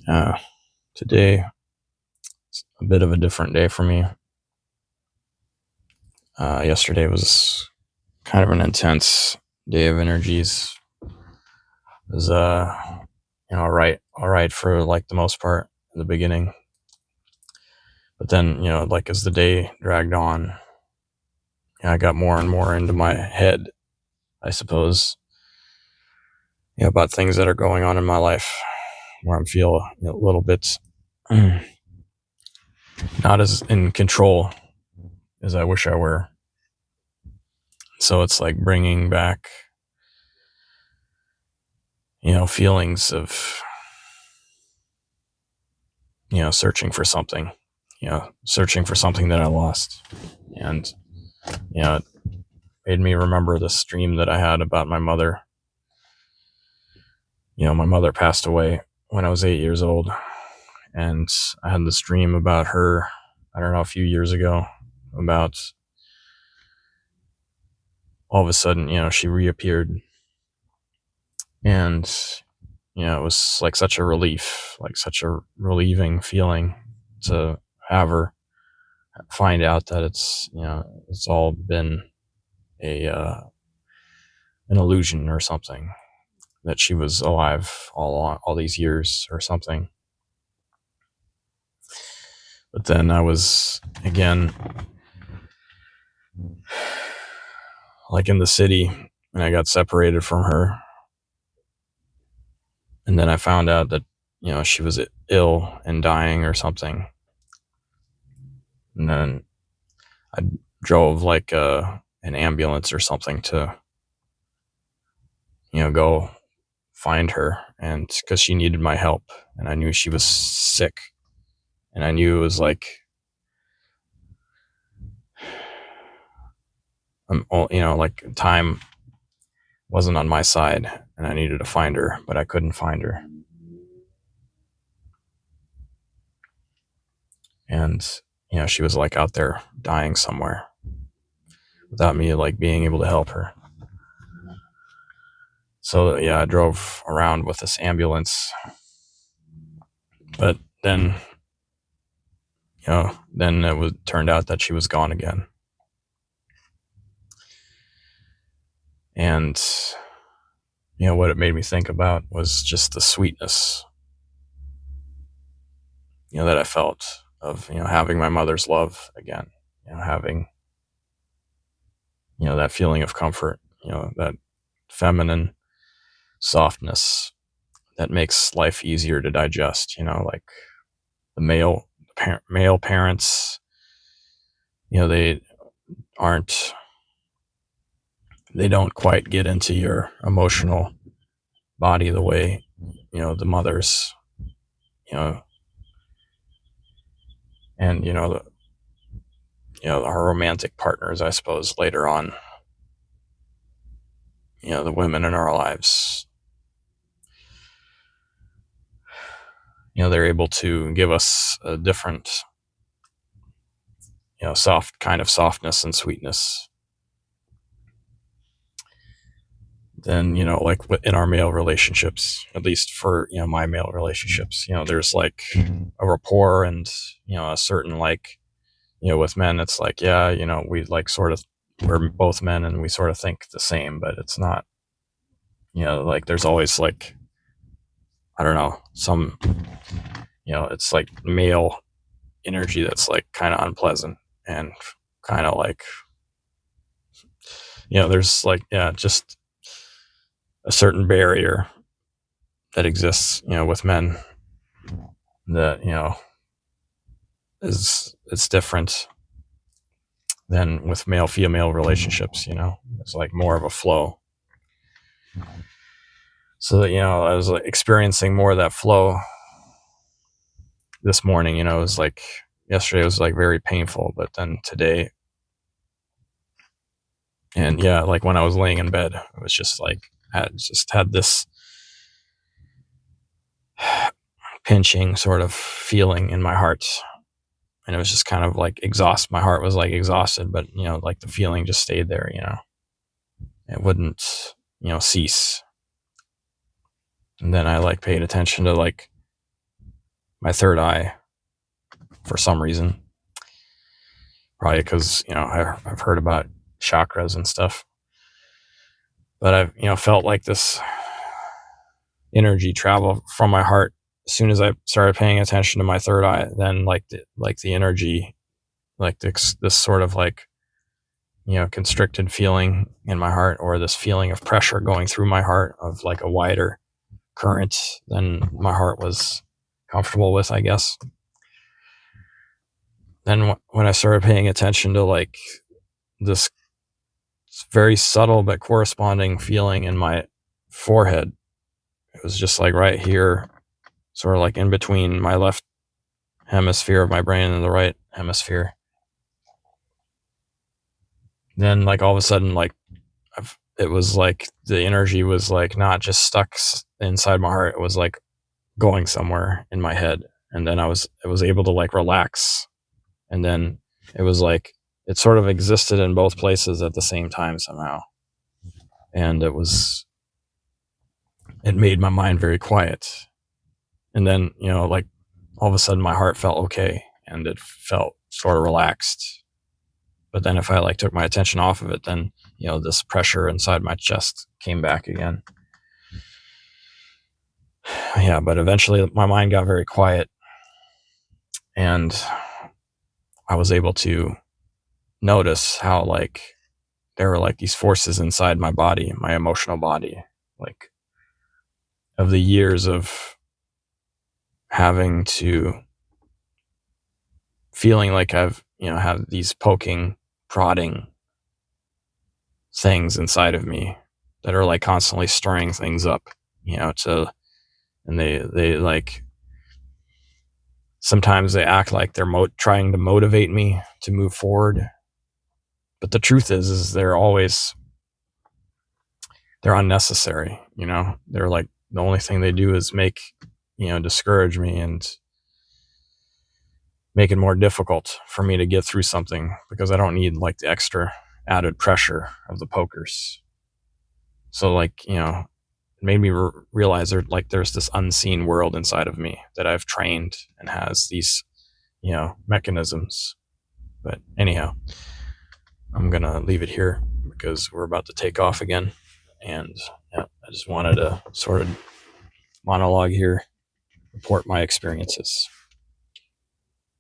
Uh, Today, a bit of a different day for me. Yesterday was kind of an intense day of energies. It was, all right for like the most part in the beginning, but then like as the day dragged on, I got more and more into my head, I suppose, about things that are going on in my life, where I'm feel a little bit not as in control as I wish I were. So it's like bringing back feelings of searching for something that I lost. And it made me remember this dream that I had about my mother. My mother passed away when I was 8 years old, and I had this dream about her, I don't know, a few years ago, about all of a sudden, she reappeared. And it was like such a relief, like such a relieving feeling to have her, find out that it's all been a an illusion or something, that she was alive all these years or something. But then I was again like in the city, and I got separated from her, and then I found out that she was ill and dying or something. And then I drove like an ambulance or something to go find her, and because she needed my help, and I knew she was sick, and I knew it was like like time wasn't on my side, and I needed to find her, but I couldn't find her. And she was like out there dying somewhere without me like being able to help her. So yeah, I drove around with this ambulance, but then turned out that she was gone again. And what it made me think about was just the sweetness that I felt of having my mother's love again, having that feeling of comfort, that feminine softness that makes life easier to digest. Like the male parents, they aren't they don't quite get into your emotional body the way the mothers, you know and our romantic partners, I suppose, later on, the women in our lives, they're able to give us a different soft kind of softness and sweetness than like in our male relationships, at least for my male relationships. There's like a rapport, and a certain like with men, it's like, yeah, we like sort of, we're both men and we sort of think the same, but it's not, like there's always like, I don't know, some it's like male energy that's like kind of unpleasant, and kind of like there's like, yeah, just a certain barrier that exists with men that is it's different than with male female relationships. It's like more of a flow. So that I was like experiencing more of that flow this morning. It was like yesterday was like very painful, but then today, and yeah, like when I was laying in bed, it was just like I had this pinching sort of feeling in my heart, and it was just kind of like my heart was like exhausted, but like the feeling just stayed there. It wouldn't cease. And then I like paid attention to like my third eye for some reason. Probably because, I've heard about chakras and stuff. But I've, felt like this energy travel from my heart as soon as I started paying attention to my third eye. Then like the energy, like this sort of like, constricted feeling in my heart, or this feeling of pressure going through my heart of like a wider current than my heart was comfortable with, I guess. Then when I started paying attention to like this very subtle but corresponding feeling in my forehead, it was just like right here, sort of like in between my left hemisphere of my brain and the right hemisphere. Then like all of a sudden, like it was like the energy was like not just stuck inside my heart, it was like going somewhere in my head. And then I was able to like relax. And then it was like it sort of existed in both places at the same time somehow. And it made my mind very quiet. And then, like all of a sudden my heart felt okay and it felt sort of relaxed. But then if I like took my attention off of it, then, this pressure inside my chest came back again. Yeah, but eventually my mind got very quiet and I was able to notice how like there were like these forces inside my body, my emotional body, like of the years of having to feeling like I've, have these poking, prodding things inside of me that are like constantly stirring things up, and they like, sometimes they act like they're trying to motivate me to move forward. But the truth is they're unnecessary, they're like, the only thing they do is make, discourage me and make it more difficult for me to get through something, because I don't need like the extra added pressure of the pokers. So like, it made me realize there's this unseen world inside of me that I've trained and has these, mechanisms. But anyhow, I'm going to leave it here because we're about to take off again. And I just wanted to sort of monologue here, report my experiences.